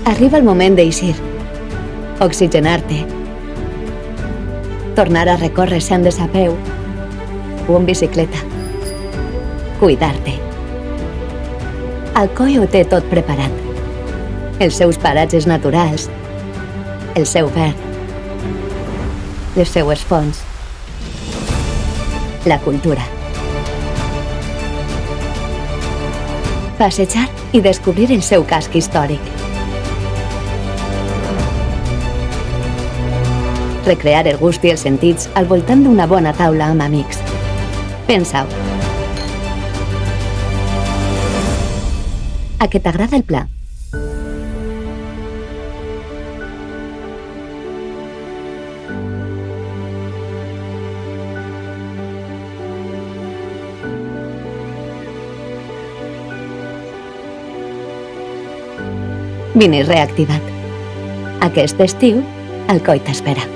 Arriba el moment d'eixir, oxigenar-te, tornar a recórrer sendes a peu o en bicicleta, cuidar-te. Alcoi ho té tot preparat. Els seus paratges naturals, el seu verd, les seues fonts, la cultura. Passejar i descobrir el seu casc històric. Recrear el gust i els sentits al voltant d'una bona taula amb amics. Pensa-ho. A què t'agrada el pla? Vine reactivat. Aquest estiu, Alcoi t'espera.